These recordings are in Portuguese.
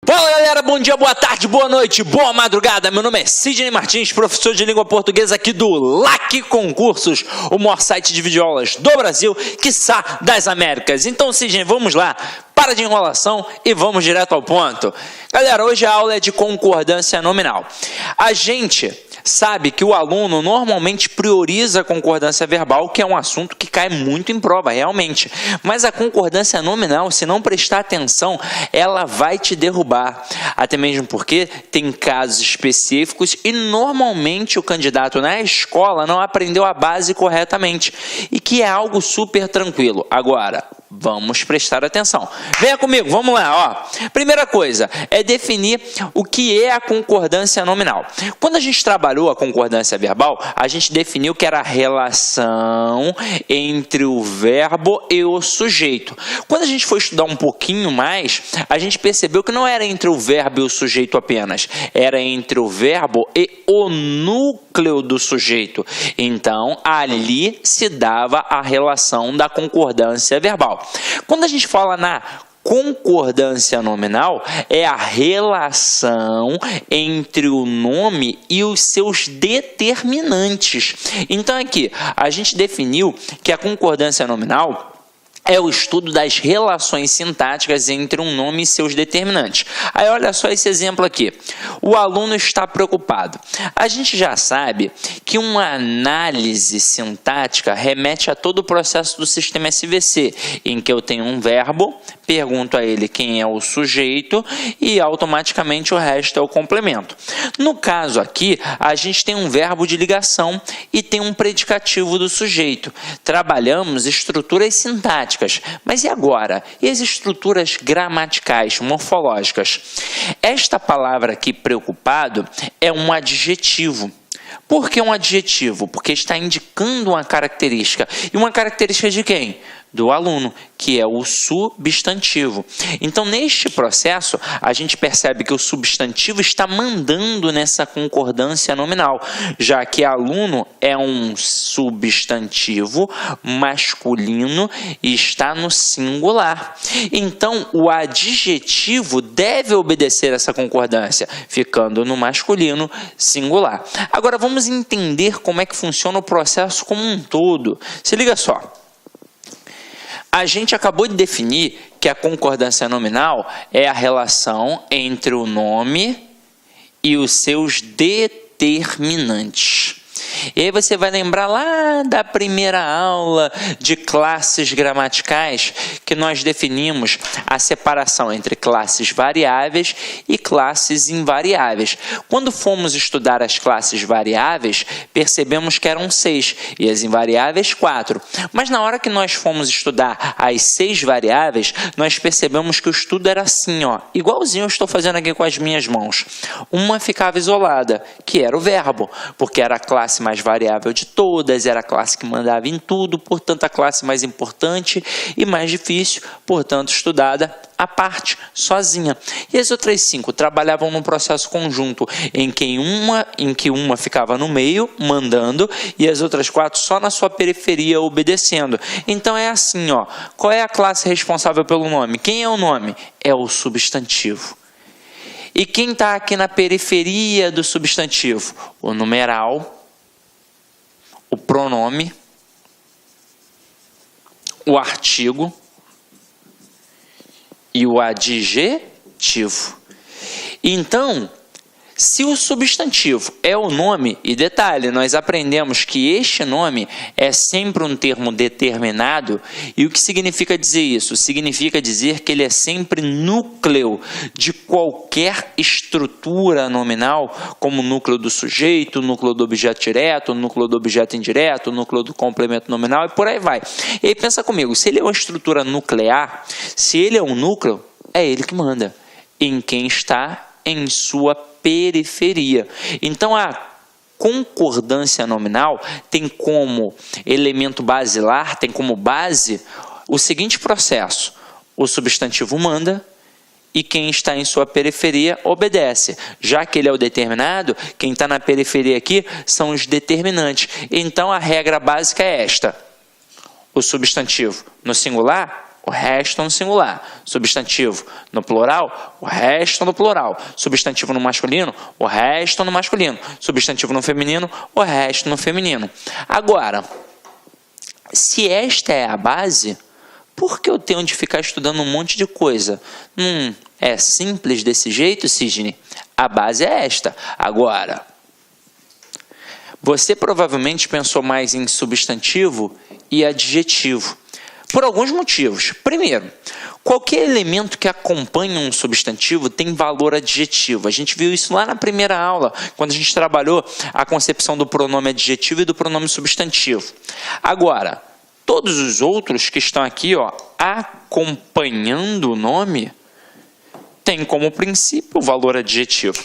Fala galera, bom dia, boa tarde, boa noite, boa madrugada. Meu nome é Sidney Martins, professor de língua portuguesa aqui do LAC Concursos, o maior site de videoaulas do Brasil, quiçá das Américas. Então, Sidney, vamos lá, para de enrolação e vamos direto ao ponto. Galera, hoje a aula é de concordância nominal. A gente sabe que o aluno normalmente prioriza a concordância verbal, que é um assunto que cai muito em prova, realmente. Mas a concordância nominal, se não prestar atenção, ela vai te derrubar. Até mesmo porque tem casos específicos e normalmente o candidato na escola não aprendeu a base corretamente. E que é algo super tranquilo. Agora, vamos prestar atenção. Venha comigo, vamos lá. Ó. Primeira coisa é definir o que é a concordância nominal. Quando a gente trabalhou a concordância verbal, a gente definiu que era a relação entre o verbo e o sujeito. Quando a gente foi estudar um pouquinho mais, a gente percebeu que não era entre o verbo e o sujeito apenas, era entre o verbo e o núcleo do sujeito. Então, ali se dava a relação da concordância verbal. Quando a gente fala na concordância nominal, é a relação entre o nome e os seus determinantes. Então, aqui, a gente definiu que a concordância nominal é o estudo das relações sintáticas entre um nome e seus determinantes. Aí olha só esse exemplo aqui. O aluno está preocupado. A gente já sabe que uma análise sintática remete a todo o processo do sistema SVC, em que eu tenho um verbo, pergunto a ele quem é o sujeito e automaticamente o resto é o complemento. No caso aqui, a gente tem um verbo de ligação e tem um predicativo do sujeito. Trabalhamos estruturas sintáticas. Mas e agora? E as estruturas gramaticais, morfológicas? Esta palavra aqui, preocupado, é um adjetivo. Por que um adjetivo? Porque está indicando uma característica. E uma característica de quem? Do aluno, que é o substantivo. Então, neste processo, a gente percebe que o substantivo está mandando nessa concordância nominal, já que aluno é um substantivo masculino e está no singular. Então, o adjetivo deve obedecer essa concordância, ficando no masculino singular. Agora, vamos entender como é que funciona o processo como um todo. Se liga só. A gente acabou de definir que a concordância nominal é a relação entre o nome e os seus determinantes. E aí você vai lembrar lá da primeira aula de classes gramaticais que nós definimos a separação entre classes variáveis e classes invariáveis. Quando fomos estudar as classes variáveis, percebemos que eram 6 e as invariáveis 4. Mas na hora que nós fomos estudar as 6 variáveis, nós percebemos que o estudo era assim, ó, igualzinho eu estou fazendo aqui com as minhas mãos. Uma ficava isolada, que era o verbo, porque era a classe mais variável de todas, era a classe que mandava em tudo, portanto a classe mais importante e mais difícil, portanto estudada à parte, sozinha. E as outras 5 trabalhavam num processo conjunto, em que uma ficava no meio, mandando, e as outras 4 só na sua periferia, obedecendo. Então é assim, ó, qual é a classe responsável pelo nome? Quem é o nome? É o substantivo. E quem está aqui na periferia do substantivo? O numeral, o pronome, o artigo e o adjetivo. Então, se o substantivo é o nome, e detalhe, nós aprendemos que este nome é sempre um termo determinado, e o que significa dizer isso? Significa dizer que ele é sempre núcleo de qualquer estrutura nominal, como o núcleo do sujeito, o núcleo do objeto direto, o núcleo do objeto indireto, o núcleo do complemento nominal e por aí vai. E aí pensa comigo, se ele é uma estrutura nuclear, se ele é um núcleo, é ele que manda em quem está em sua periferia. Então, a concordância nominal tem como elemento basilar, tem como base o seguinte processo: o substantivo manda e quem está em sua periferia obedece. Já que ele é o determinado, quem está na periferia aqui são os determinantes. Então, a regra básica é esta: o substantivo no singular o resto no singular. Substantivo no plural, o resto no plural. Substantivo no masculino, o resto no masculino. Substantivo no feminino, o resto no feminino. Agora, se esta é a base, por que eu tenho de ficar estudando um monte de coisa? É simples desse jeito, Sidney? A base é esta. Agora, você provavelmente pensou mais em substantivo e adjetivo, por alguns motivos. Primeiro, qualquer elemento que acompanha um substantivo tem valor adjetivo. A gente viu isso lá na primeira aula, quando a gente trabalhou a concepção do pronome adjetivo e do pronome substantivo. Agora, todos os outros que estão aqui, acompanhando o nome, tem como princípio o valor adjetivo.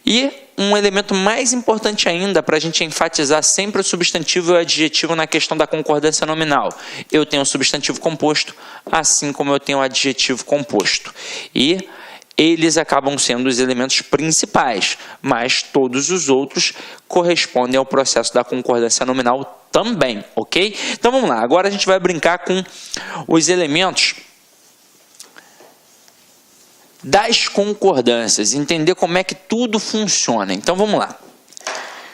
E um elemento mais importante ainda, para a gente enfatizar sempre o substantivo e o adjetivo na questão da concordância nominal. Eu tenho o substantivo composto, assim como eu tenho o adjetivo composto. E eles acabam sendo os elementos principais, mas todos os outros correspondem ao processo da concordância nominal também, ok? Então vamos lá, agora a gente vai brincar com os elementos das concordâncias, entender como é que tudo funciona. Então vamos lá.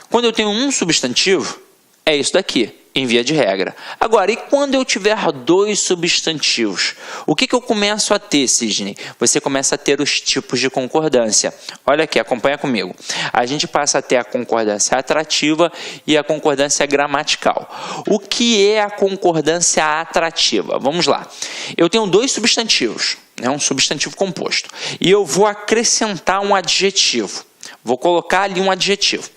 Quando eu tenho um substantivo, é isso daqui, em via de regra. Agora, e quando eu tiver dois substantivos? O que eu começo a ter, Sidney? Você começa a ter os tipos de concordância. Olha aqui, acompanha comigo. A gente passa a ter a concordância atrativa e a concordância gramatical. O que é a concordância atrativa? Vamos lá. Eu tenho dois substantivos, um substantivo composto, e eu vou acrescentar um adjetivo. Vou colocar ali um adjetivo.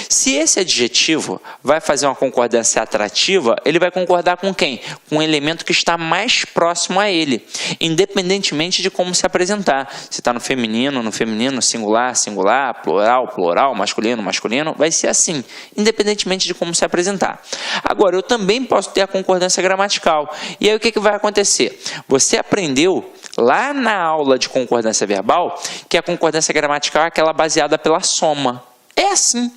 Se esse adjetivo vai fazer uma concordância atrativa, ele vai concordar com quem? Com um elemento que está mais próximo a ele, independentemente de como se apresentar. Se está no feminino, singular, singular, plural, plural, masculino, masculino, vai ser assim, independentemente de como se apresentar. Agora, eu também posso ter a concordância gramatical. E aí o que vai acontecer? Você aprendeu lá na aula de concordância verbal que a concordância gramatical é aquela baseada pela soma. É assim.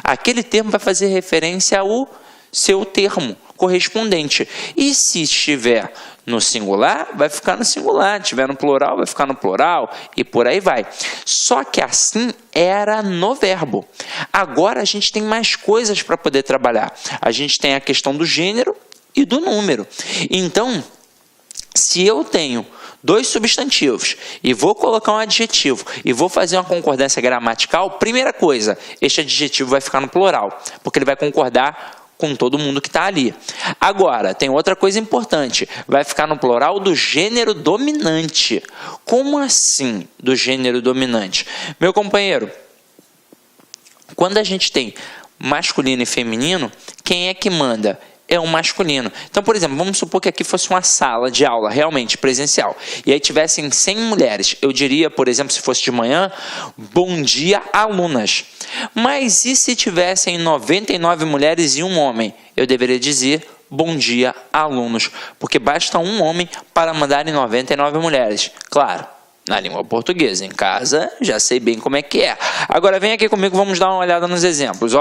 Aquele termo vai fazer referência ao seu termo correspondente. E se estiver no singular, vai ficar no singular. Se estiver no plural, vai ficar no plural. E por aí vai. Só que assim era no verbo. Agora a gente tem mais coisas para poder trabalhar. A gente tem a questão do gênero e do número. Então, se eu tenho dois substantivos e vou colocar um adjetivo e vou fazer uma concordância gramatical, primeira coisa, este adjetivo vai ficar no plural, porque ele vai concordar com todo mundo que está ali. Agora, tem outra coisa importante, vai ficar no plural do gênero dominante. Como assim do gênero dominante? Meu companheiro, quando a gente tem masculino e feminino, quem é que manda? É o masculino. Então, por exemplo, vamos supor que aqui fosse uma sala de aula realmente presencial e aí tivessem 100 mulheres. Eu diria, por exemplo, se fosse de manhã, bom dia, alunas. Mas e se tivessem 99 mulheres e um homem? Eu deveria dizer bom dia, alunos, porque basta um homem para mandar em 99 mulheres. Claro, na língua portuguesa. Em casa, já sei bem como é que é. Agora, vem aqui comigo, vamos dar uma olhada nos exemplos.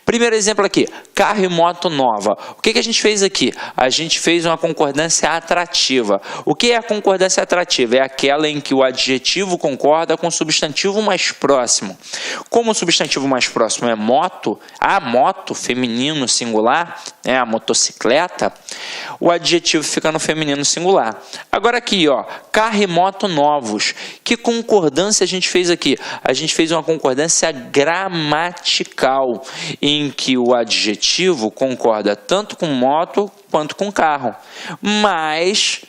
Primeiro exemplo aqui, carro e moto nova. O que a gente fez aqui? A gente fez uma concordância atrativa. O que é a concordância atrativa? É aquela em que o adjetivo concorda com o substantivo mais próximo. Como o substantivo mais próximo é moto, a moto, feminino singular, a motocicleta, o adjetivo fica no feminino singular. Agora aqui, carro e moto novos. Que concordância a gente fez aqui? A gente fez uma concordância gramatical, em que o adjetivo concorda tanto com moto quanto com carro. Mas,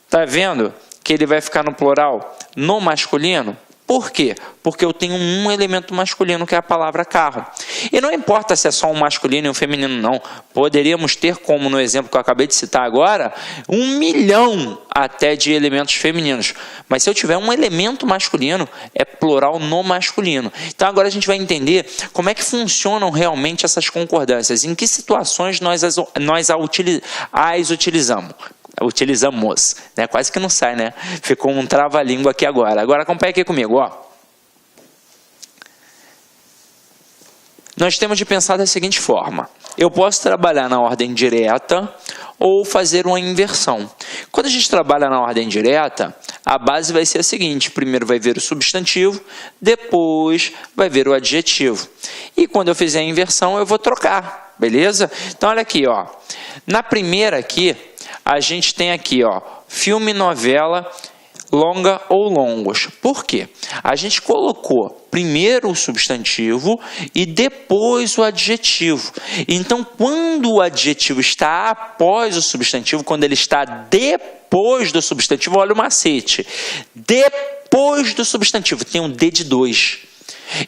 tá vendo que ele vai ficar no plural no masculino? Por quê? Porque eu tenho um elemento masculino, que é a palavra carro. E não importa se é só um masculino e um feminino, não. Poderíamos ter, como no exemplo que eu acabei de citar agora, 1 milhão até de elementos femininos. Mas se eu tiver um elemento masculino, é plural no masculino. Então agora a gente vai entender como é que funcionam realmente essas concordâncias. Em que situações nós as utilizamos. Né? Quase que não sai, né? Ficou um trava-língua aqui agora. Agora acompanha aqui comigo, Nós temos de pensar da seguinte forma. Eu posso trabalhar na ordem direta ou fazer uma inversão. Quando a gente trabalha na ordem direta, a base vai ser a seguinte: primeiro vai ver o substantivo, depois vai ver o adjetivo. E quando eu fizer a inversão, eu vou trocar, beleza? Então, olha aqui, ó. Na primeira aqui, a gente tem aqui, ó, filme, novela, longa ou longos. Por quê? A gente colocou primeiro o substantivo e depois o adjetivo. Então, quando o adjetivo está após o substantivo, quando ele está depois do substantivo, olha o macete. Depois do substantivo, tem um D de 2.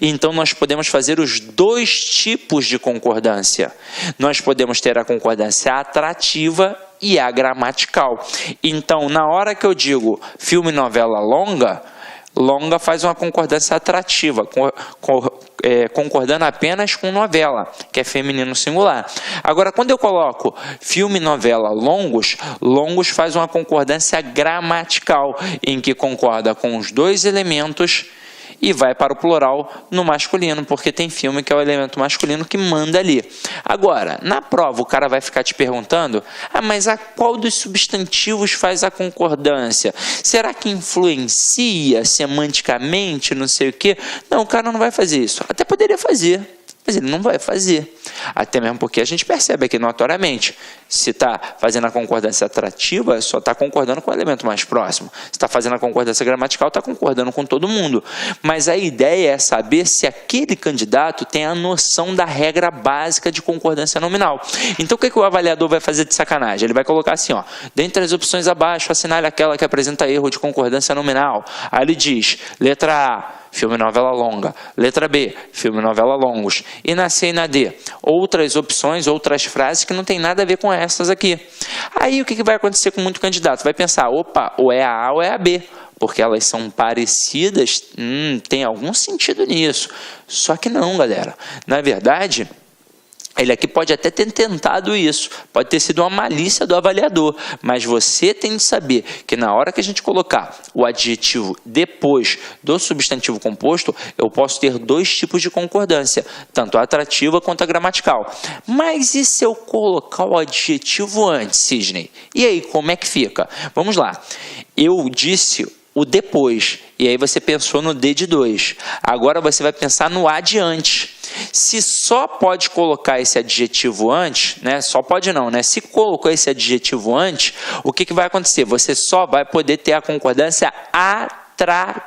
Então, nós podemos fazer os dois tipos de concordância. Nós podemos ter a concordância atrativa e a gramatical. Então, na hora que eu digo filme, novela, longa, longa faz uma concordância atrativa, concordando apenas com novela, que é feminino singular. Agora, quando eu coloco filme, novela, longos, longos faz uma concordância gramatical, em que concorda com os dois elementos e vai para o plural no masculino, porque tem filme que é o elemento masculino que manda ali. Agora, na prova, o cara vai ficar te perguntando: mas a qual dos substantivos faz a concordância? Será que influencia semanticamente, não sei o quê? Não, o cara não vai fazer isso. Até poderia fazer, mas ele não vai fazer. Até mesmo porque a gente percebe aqui notoriamente, se está fazendo a concordância atrativa, só está concordando com o elemento mais próximo. Se está fazendo a concordância gramatical, está concordando com todo mundo. Mas a ideia é saber se aquele candidato tem a noção da regra básica de concordância nominal. Então, o que o avaliador vai fazer de sacanagem? Ele vai colocar assim, ó, dentre as opções abaixo, assinale aquela que apresenta erro de concordância nominal. Aí ele diz, letra A, filme, novela longa. Letra B, filme, novela longos. E na C e na D, outras opções, outras frases que não tem nada a ver com essas aqui. Aí o que vai acontecer com muito candidato? Vai pensar, opa, ou é a A ou é a B, porque elas são parecidas, tem algum sentido nisso. Só que não, galera. Na verdade, ele aqui pode até ter tentado isso, pode ter sido uma malícia do avaliador, mas você tem de saber que na hora que a gente colocar o adjetivo depois do substantivo composto, eu posso ter dois tipos de concordância, tanto a atrativa quanto a gramatical. Mas e se eu colocar o adjetivo antes, Sidney? E aí, como é que fica? Vamos lá. Eu disse o depois, e aí você pensou no D de 2. Agora você vai pensar no adiante. Se só pode colocar esse adjetivo antes, né? Só pode não, né? Se colocou esse adjetivo antes, o que vai acontecer? Você só vai poder ter a concordância atrativa.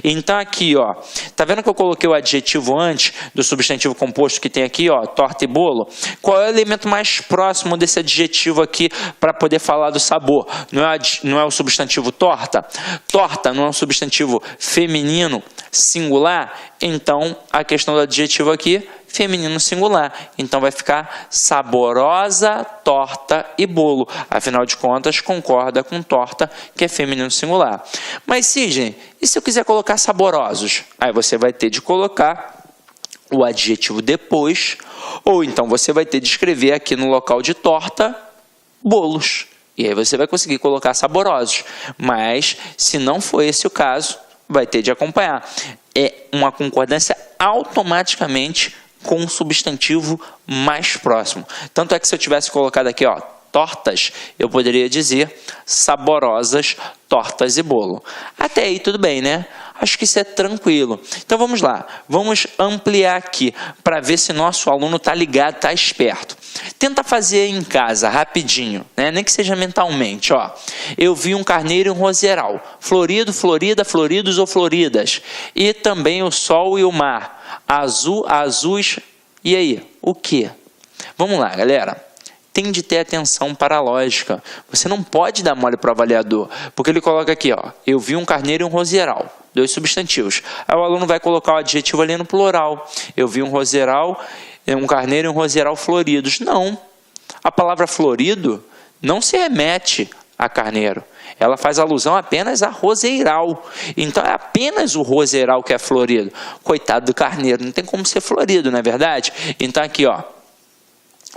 Então aqui, ó, tá vendo que eu coloquei o adjetivo antes do substantivo composto que tem aqui, ó, torta e bolo? Qual é o elemento mais próximo desse adjetivo aqui para poder falar do sabor? Não é o substantivo torta? Torta não é um substantivo feminino singular? Então a questão do adjetivo aqui, feminino singular. Então vai ficar saborosa, torta e bolo. Afinal de contas, concorda com torta, que é feminino singular. Mas, Sidney, e se eu quiser colocar saborosos? Aí você vai ter de colocar o adjetivo depois, ou então você vai ter de escrever aqui no local de torta, bolos. E aí você vai conseguir colocar saborosos. Mas, se não for esse o caso, vai ter de acompanhar. É uma concordância automaticamente com o substantivo mais próximo. Tanto é que se eu tivesse colocado aqui, ó, tortas, eu poderia dizer saborosas tortas e bolo. Até aí tudo bem, né? Acho que isso é tranquilo. Então vamos lá, vamos ampliar aqui para ver se nosso aluno está ligado, está esperto. Tenta fazer em casa, rapidinho, né? Nem que seja mentalmente, ó. Eu vi um carneiro e um roseral, florido, florida, floridos ou floridas, e também o sol e o mar, azul, azuis, e aí, o que? Vamos lá, galera. Tem de ter atenção para a lógica. Você não pode dar mole para o avaliador, porque ele coloca aqui, ó, eu vi um carneiro e um roseral, dois substantivos. Aí o aluno vai colocar o adjetivo ali no plural. Eu vi um roseral, um carneiro e um roseral floridos. Não. A palavra florido não se remete a carneiro. Ela faz alusão apenas a roseiral. Então é apenas o roseiral que é florido. Coitado do carneiro, não tem como ser florido, não é verdade? Então aqui, ó.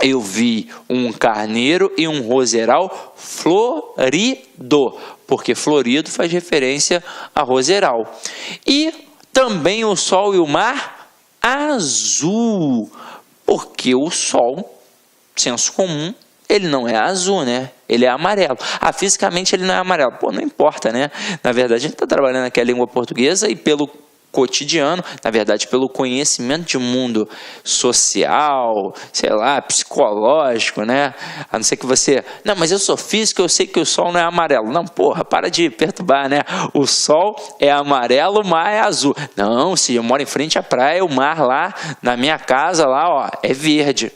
Eu vi um carneiro e um roseral florido, porque florido faz referência a roseral. E também o sol e o mar azul, porque o sol, senso comum, Ele não é azul, né? Ele é amarelo. Fisicamente ele não é amarelo. Pô, não importa, né? Na verdade, a gente está trabalhando aqui a língua portuguesa e pelo cotidiano, na verdade, pelo conhecimento de mundo social, sei lá, psicológico, né? A não ser que você... Não, mas eu sou físico, eu sei que o sol não é amarelo. Não, porra, para de perturbar, né? O sol é amarelo, o mar é azul. Não, se eu moro em frente à praia, o mar lá, na minha casa, lá, ó, é verde.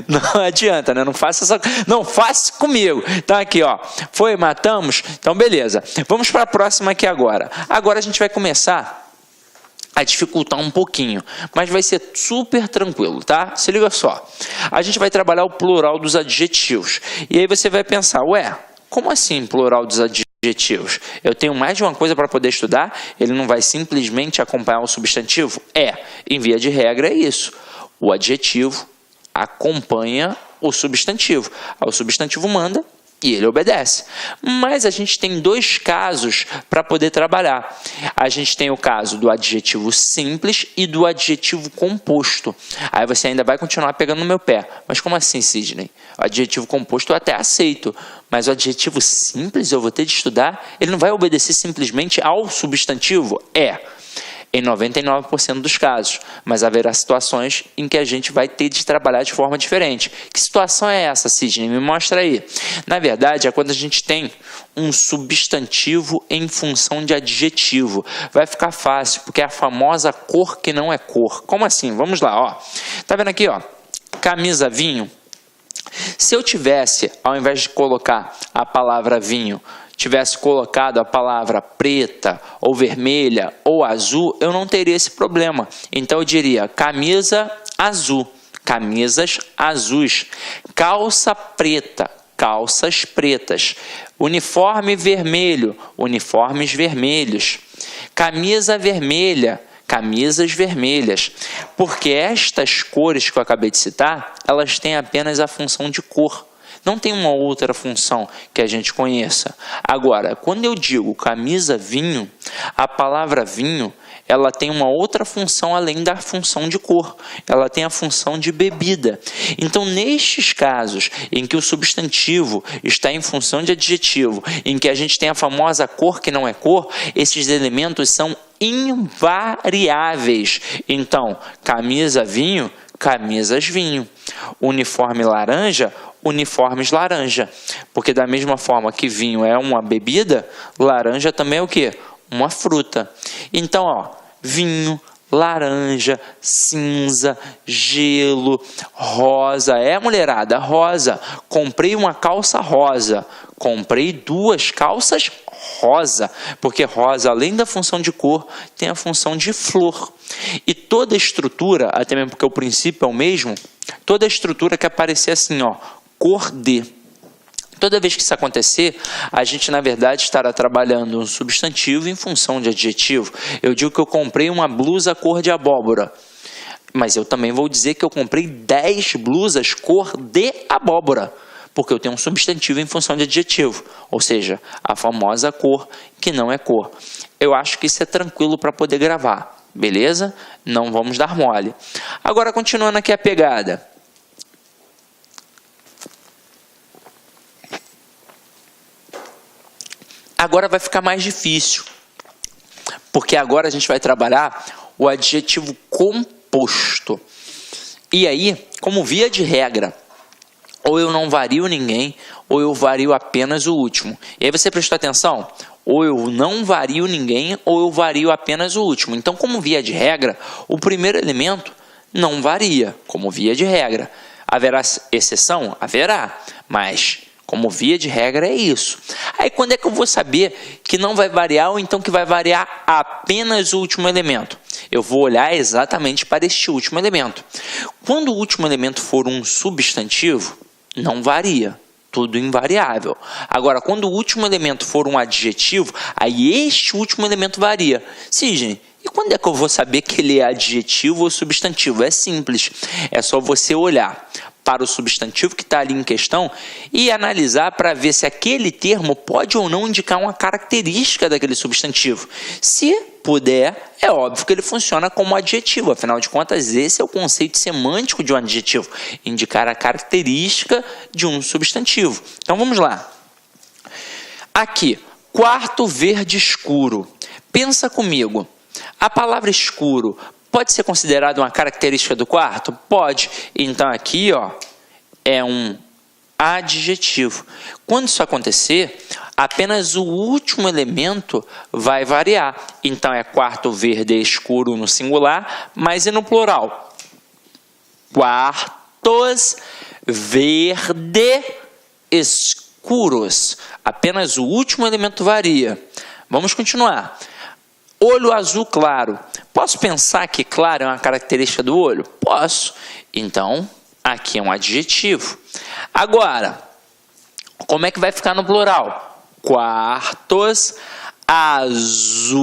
Não adianta, né? Não faça comigo. Então aqui, ó, foi, matamos. Então beleza. Vamos para a próxima aqui agora. Agora a gente vai começar a dificultar um pouquinho, mas vai ser super tranquilo, tá? Se liga só. A gente vai trabalhar o plural dos adjetivos. E aí você vai pensar, ué, como assim plural dos adjetivos? Eu tenho mais de uma coisa para poder estudar? Ele não vai simplesmente acompanhar o substantivo? Em via de regra é isso. O adjetivo acompanha o substantivo. O substantivo manda e ele obedece. Mas a gente tem dois casos para poder trabalhar. A gente tem o caso do adjetivo simples e do adjetivo composto. Aí você ainda vai continuar pegando no meu pé. Mas como assim, Sidney? O adjetivo composto eu até aceito, mas o adjetivo simples eu vou ter de estudar? Ele não vai obedecer simplesmente ao substantivo? Em 99% dos casos, mas haverá situações em que a gente vai ter de trabalhar de forma diferente. Que situação é essa, Sidney? Me mostra aí. Na verdade, é quando a gente tem um substantivo em função de adjetivo. Vai ficar fácil, porque é a famosa cor que não é cor. Como assim? Vamos lá, ó. Tá vendo aqui, ó? Camisa vinho. Se eu tivesse, ao invés de colocar a palavra vinho, tivesse colocado a palavra preta, ou vermelha, ou azul, eu não teria esse problema. Então eu diria camisa azul, camisas azuis, calça preta, calças pretas, uniforme vermelho, uniformes vermelhos, camisa vermelha, camisas vermelhas, porque estas cores que eu acabei de citar, elas têm apenas a função de cor. Não tem uma outra função que a gente conheça. Agora, quando eu digo camisa vinho, a palavra vinho, ela tem uma outra função além da função de cor. Ela tem a função de bebida. Então, nestes casos em que o substantivo está em função de adjetivo, em que a gente tem a famosa cor que não é cor, esses elementos são invariáveis. Então, camisa vinho, camisas vinho. Uniforme laranja, uniformes laranja, porque da mesma forma que vinho é uma bebida, laranja também é o quê? Uma fruta. Então, ó, vinho, laranja, cinza, gelo, rosa. Mulherada, rosa. Comprei uma calça rosa. Comprei 2 calças rosa, porque rosa, além da função de cor, tem a função de flor. E toda a estrutura, até mesmo porque o princípio é o mesmo, toda a estrutura que aparecer assim, ó, cor de. Toda vez que isso acontecer, a gente, na verdade, estará trabalhando um substantivo em função de adjetivo. Eu digo que eu comprei uma blusa cor de abóbora, mas eu também vou dizer que eu comprei 10 blusas cor de abóbora, porque eu tenho um substantivo em função de adjetivo, ou seja, a famosa cor que não é cor. Eu acho que isso é tranquilo para poder gravar, beleza? Não vamos dar mole. Agora, continuando aqui a pegada. Agora vai ficar mais difícil, porque agora a gente vai trabalhar o adjetivo composto. E aí, como via de regra, ou eu não vario ninguém, ou eu vario apenas o último. E aí você prestou atenção? Ou eu não vario ninguém, ou eu vario apenas o último. Então, como via de regra, o primeiro elemento não varia, como via de regra. Haverá exceção? Haverá, mas como via de regra é isso. Aí quando é que eu vou saber que não vai variar ou então que vai variar apenas o último elemento? Eu vou olhar exatamente para este último elemento. Quando o último elemento for um substantivo, não varia, tudo invariável. Agora, quando o último elemento for um adjetivo, aí este último elemento varia. Sidney, e quando é que eu vou saber que ele é adjetivo ou substantivo? É simples, é só você olhar para o substantivo que está ali em questão e analisar para ver se aquele termo pode ou não indicar uma característica daquele substantivo. Se puder, é óbvio que ele funciona como adjetivo, afinal de contas, esse é o conceito semântico de um adjetivo, indicar a característica de um substantivo. Então vamos lá. Aqui, quarto verde escuro. Pensa comigo, a palavra escuro pode ser considerada uma característica do quarto? Pode. Então aqui, ó, é um adjetivo. Quando isso acontecer, apenas o último elemento vai variar. Então é quarto verde escuro no singular, mas e no plural? Quartos verde escuros. Apenas o último elemento varia. Vamos continuar. Olho azul claro. Posso pensar que claro é uma característica do olho? Posso. Então, aqui é um adjetivo. Agora, como é que vai ficar no plural? Quartos azul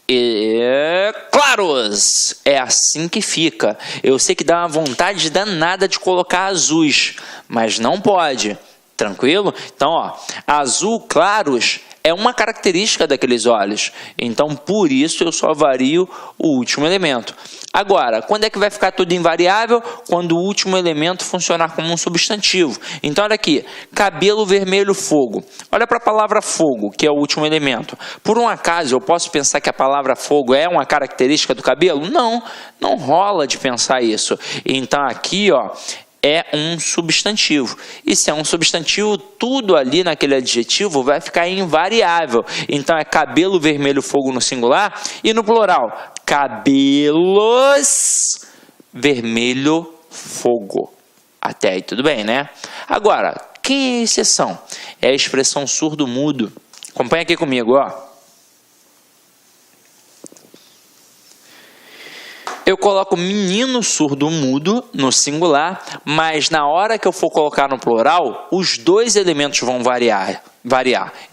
e claros. É assim que fica. Eu sei que dá uma vontade danada de colocar azuis, mas não pode. Tranquilo? Então, ó, azul claros é uma característica daqueles olhos. Então, por isso, eu só vario o último elemento. Agora, quando é que vai ficar tudo invariável? Quando o último elemento funcionar como um substantivo. Então, olha aqui. Cabelo vermelho fogo. Olha para a palavra fogo, que é o último elemento. Por um acaso, eu posso pensar que a palavra fogo é uma característica do cabelo? Não, não rola de pensar isso. Então, aqui, ó, é um substantivo. E se é um substantivo, tudo ali naquele adjetivo vai ficar invariável. Então, é cabelo vermelho fogo no singular e no plural, cabelos vermelho fogo. Até aí tudo bem, né? Agora, quem é a exceção? É a expressão surdo-mudo. Acompanha aqui comigo, ó. Eu coloco menino surdo-mudo no singular, mas na hora que eu for colocar no plural, os dois elementos vão variar.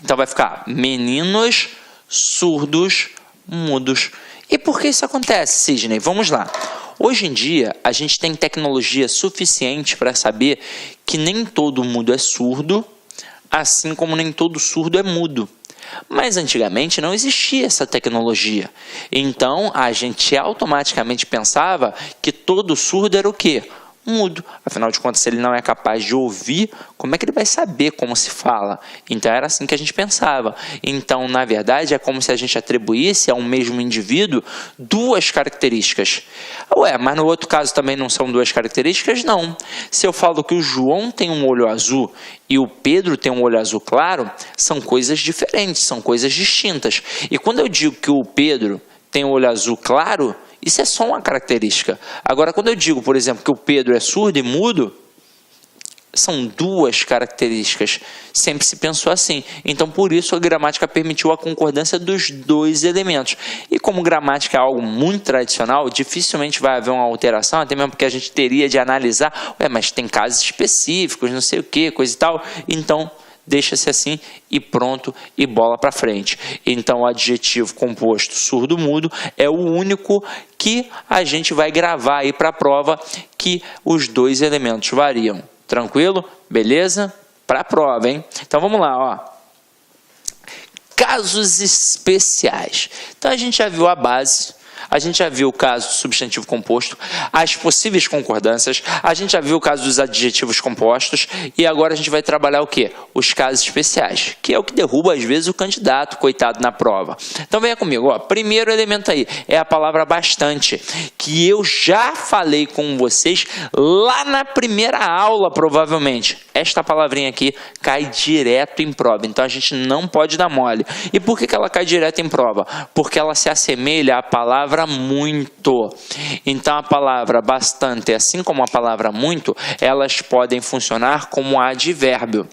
Então vai ficar meninos surdos mudos. E por que isso acontece, Sidney? Vamos lá. Hoje em dia, a gente tem tecnologia suficiente para saber que nem todo mudo é surdo, assim como nem todo surdo é mudo. Mas antigamente não existia essa tecnologia. Então a gente automaticamente pensava que todo surdo era o quê? Mudo. Afinal de contas, se ele não é capaz de ouvir, como é que ele vai saber como se fala? Então era assim que a gente pensava. Então, na verdade, é como se a gente atribuísse ao mesmo indivíduo duas características. Ué, mas no outro caso também não são duas características? Não. Se eu falo que o João tem um olho azul e o Pedro tem um olho azul claro, são coisas diferentes, são coisas distintas. E quando eu digo que o Pedro tem um olho azul claro, isso é só uma característica. Agora, quando eu digo, por exemplo, que o Pedro é surdo e mudo, são duas características. Sempre se pensou assim. Então, por isso, a gramática permitiu a concordância dos dois elementos. E como gramática é algo muito tradicional, dificilmente vai haver uma alteração, até mesmo porque a gente teria de analisar, mas tem casos específicos, não sei o que, coisa e tal. Então, deixa-se assim e pronto, e bola para frente. Então, o adjetivo composto surdo-mudo é o único que a gente vai gravar aí para a prova, que os dois elementos variam. Tranquilo? Beleza? Para a prova, hein? Então, vamos lá, ó. Casos especiais. Então, a gente já viu a base. A gente já viu o caso do substantivo composto, as possíveis concordâncias, a gente já viu o caso dos adjetivos compostos e agora a gente vai trabalhar o quê? Os casos especiais, que é o que derruba às vezes o candidato, coitado, na prova. Então venha comigo, ó. Primeiro elemento aí é a palavra bastante, que eu já falei com vocês lá na primeira aula, provavelmente. Esta palavrinha aqui cai direto em prova, então a gente não pode dar mole. E por que ela cai direto em prova? Porque ela se assemelha à palavra muito. Então a palavra bastante, assim como a palavra muito, elas podem funcionar como advérbio.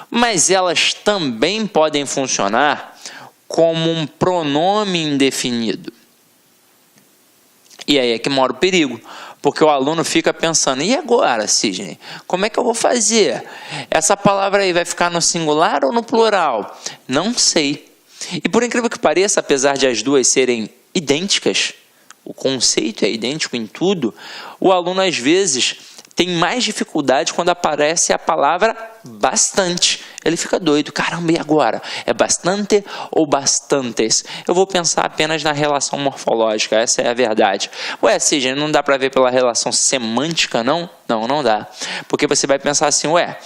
Mas elas também podem funcionar como um pronome indefinido. E aí é que mora o perigo. Porque o aluno fica pensando, e agora, Sidney? Como é que eu vou fazer? Essa palavra aí vai ficar no singular ou no plural? Não sei. E por incrível que pareça, apesar de as duas serem idênticas, o conceito é idêntico em tudo, o aluno às vezes tem mais dificuldade quando aparece a palavra bastante. Ele fica doido, caramba, e agora? É bastante ou bastantes? Eu vou pensar apenas na relação morfológica, essa é a verdade. Ué, Sidney, não dá para ver pela relação semântica, não? Não, não dá. Porque você vai pensar assim, ué,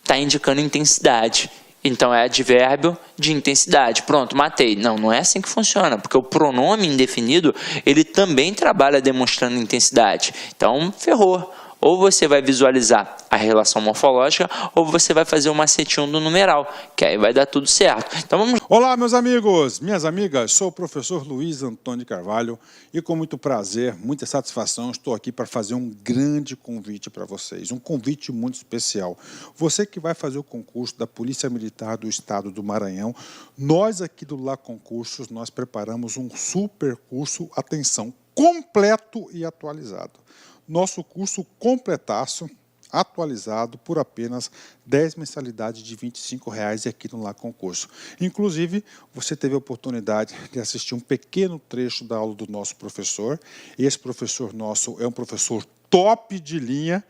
está indicando intensidade. Então é advérbio de intensidade. Pronto, matei. Não, não é assim que funciona, porque o pronome indefinido, ele também trabalha demonstrando intensidade. Então, ferrou. Ou você vai visualizar a relação morfológica, ou você vai fazer o macetinho do numeral, que aí vai dar tudo certo. Então vamos... Olá, meus amigos, minhas amigas, sou o professor Luiz Antônio de Carvalho e com muito prazer, muita satisfação, estou aqui para fazer um grande convite para vocês, um convite muito especial. Você que vai fazer o concurso da Polícia Militar do Estado do Maranhão, nós aqui do Lá Concursos, nós preparamos um super curso, atenção, completo e atualizado. Nosso curso completaço, atualizado por apenas 10 mensalidades de R$ 25,00 aqui no Lá Concurso. Inclusive, você teve a oportunidade de assistir um pequeno trecho da aula do nosso professor. Esse professor nosso é um professor top de linha,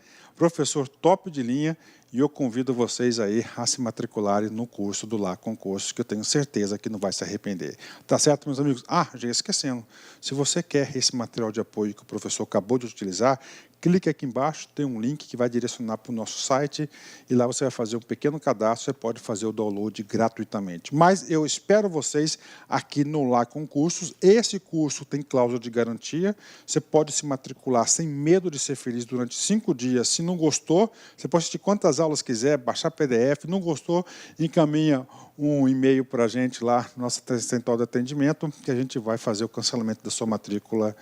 e eu convido vocês aí a se matricularem no curso do Lá Concursos, que eu tenho certeza que não vai se arrepender. Tá certo, meus amigos? Ah, já ia esquecendo. Se você quer esse material de apoio que o professor acabou de utilizar, clique aqui embaixo, tem um link que vai direcionar para o nosso site e lá você vai fazer um pequeno cadastro, você pode fazer o download gratuitamente. Mas eu espero vocês aqui no Lá Concursos. Esse curso tem cláusula de garantia, você pode se matricular sem medo de ser feliz durante 5 dias. Se não gostou, você pode assistir quantas aulas quiser, baixar PDF, não gostou, encaminha um e-mail para a gente lá, nossa central de atendimento, que a gente vai fazer o cancelamento da sua matrícula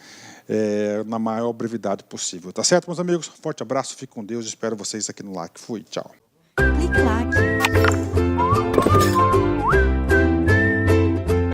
na maior brevidade possível. Tá certo, meus amigos? Forte abraço, fique com Deus, espero vocês aqui no LAC. Fui, tchau. Clique lá.